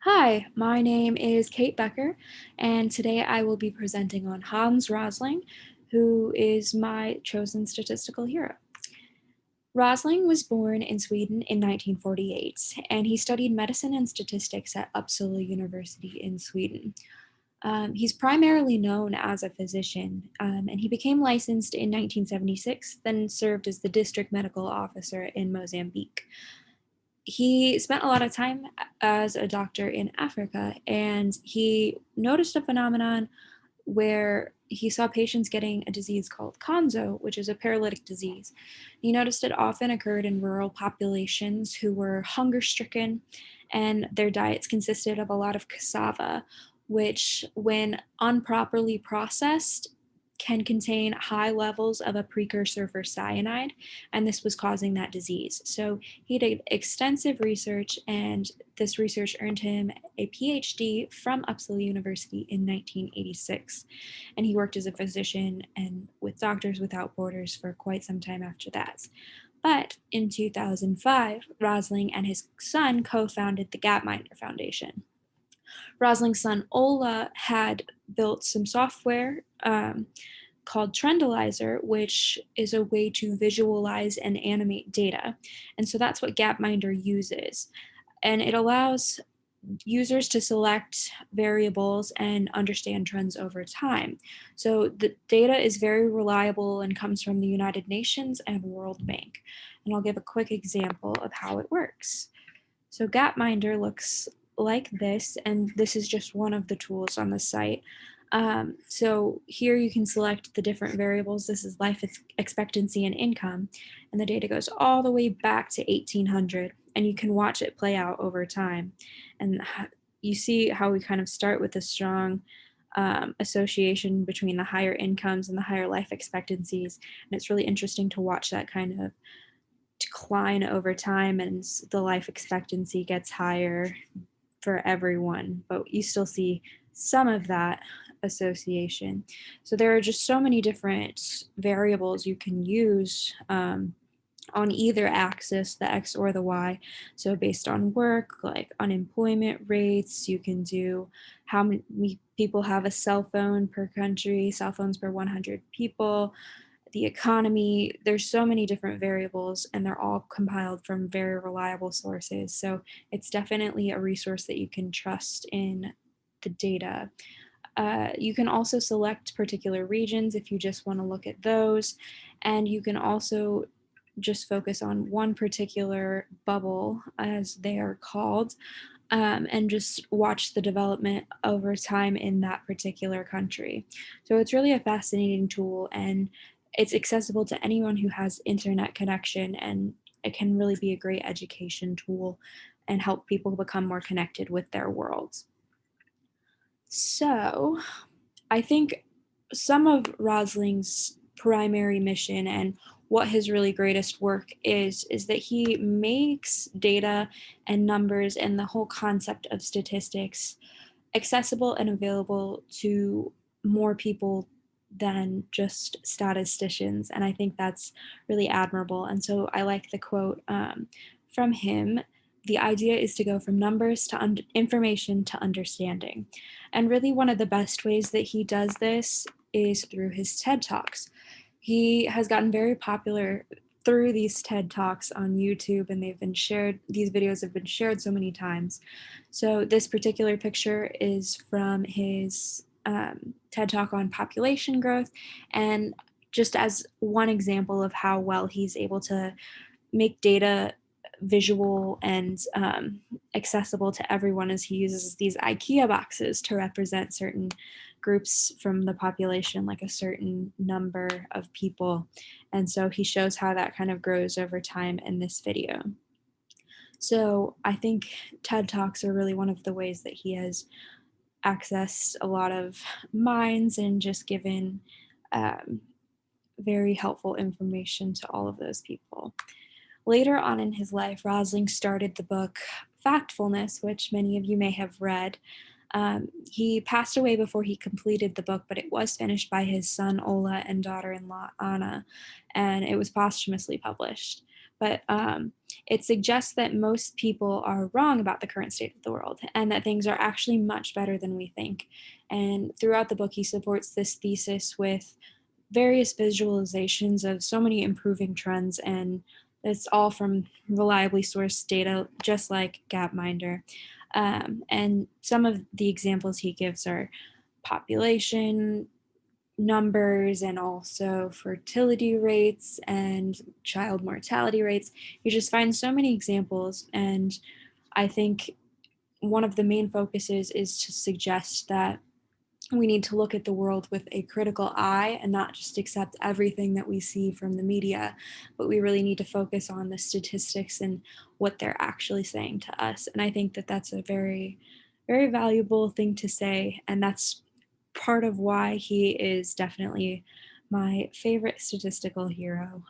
Hi, my name is Kate Becker, and today I will be presenting on Hans Rosling, who is my chosen statistical hero. Rosling was born in Sweden in 1948, and he studied medicine and statistics at Uppsala University in Sweden. He's primarily known as a physician, and he became licensed in 1976, then served as the district medical officer in Mozambique. He spent a lot of time as a doctor in Africa, and he noticed a phenomenon where he saw patients getting a disease called Konzo, which is a paralytic disease. He noticed it often occurred in rural populations who were hunger stricken, and their diets consisted of a lot of cassava, which, when improperly processed, can contain high levels of a precursor for cyanide, and this was causing that disease. So he did extensive research, and this research earned him a PhD from Uppsala University in 1986. And he worked as a physician and with Doctors Without Borders for quite some time after that. But in 2005, Rosling and his son co founded the Gapminder Foundation. Rosling's son Ola had built some software called Trendalizer, which is a way to visualize and animate data. And so that's what Gapminder uses. And it allows users to select variables and understand trends over time. So the data is very reliable and comes from the United Nations and World Bank. And I'll give a quick example of how it works. So Gapminder looks like this, and this is just one of the tools on the site. So here you can select the different variables. This is life expectancy and income, and the data goes all the way back to 1800, and you can watch it play out over time. And you see how we kind of start with a strong association between the higher incomes and the higher life expectancies, and it's really interesting to watch that kind of decline over time, and the life expectancy gets higher for everyone, but you still see some of that association. So there are just so many different variables you can use on either axis, the X or the Y. So based on work, like unemployment rates, you can do how many people have a cell phone per country, cell phones per 100 people, the economy. There's so many different variables, and they're all compiled from very reliable sources. So it's definitely a resource that you can trust in the data. You can also select particular regions if you just want to look at those, and you can also just focus on one particular bubble, as they are called, and just watch the development over time in that particular country. So it's really a fascinating tool, and it's accessible to anyone who has internet connection, and it can really be a great education tool and help people become more connected with their worlds. So I think some of Rosling's primary mission and what his really greatest work is that he makes data and numbers and the whole concept of statistics accessible and available to more people than just statisticians. And I think that's really admirable. And so I like the quote from him. The idea is to go from numbers to information to understanding. And really, one of the best ways that he does this is through his TED Talks. He has gotten very popular through these TED Talks on YouTube, and these videos have been shared so many times. So, this particular picture is from his TED Talk on population growth, and just as one example of how well he's able to make data visual and accessible to everyone, as he uses these IKEA boxes to represent certain groups from the population, like a certain number of people. And so he shows how that kind of grows over time in this video. So I think TED Talks are really one of the ways that he has accessed a lot of minds and just given um, very helpful information to all of those people. Later on in his life, Rosling started the book Factfulness, which many of you may have read. He passed away before he completed the book, but it was finished by his son Ola and daughter in law Anna, and it was posthumously published. but it suggests that most people are wrong about the current state of the world and that things are actually much better than we think. And throughout the book, he supports this thesis with various visualizations of so many improving trends, and it's all from reliably sourced data, just like Gapminder. And some of the examples he gives are population numbers and also fertility rates and child mortality rates. You just find so many examples, and I think one of the main focuses is to suggest that we need to look at the world with a critical eye and not just accept everything that we see from the media, but we really need to focus on the statistics and what they're actually saying to us. And I think that that's a very, very valuable thing to say. And that's part of why he is definitely my favorite statistical hero.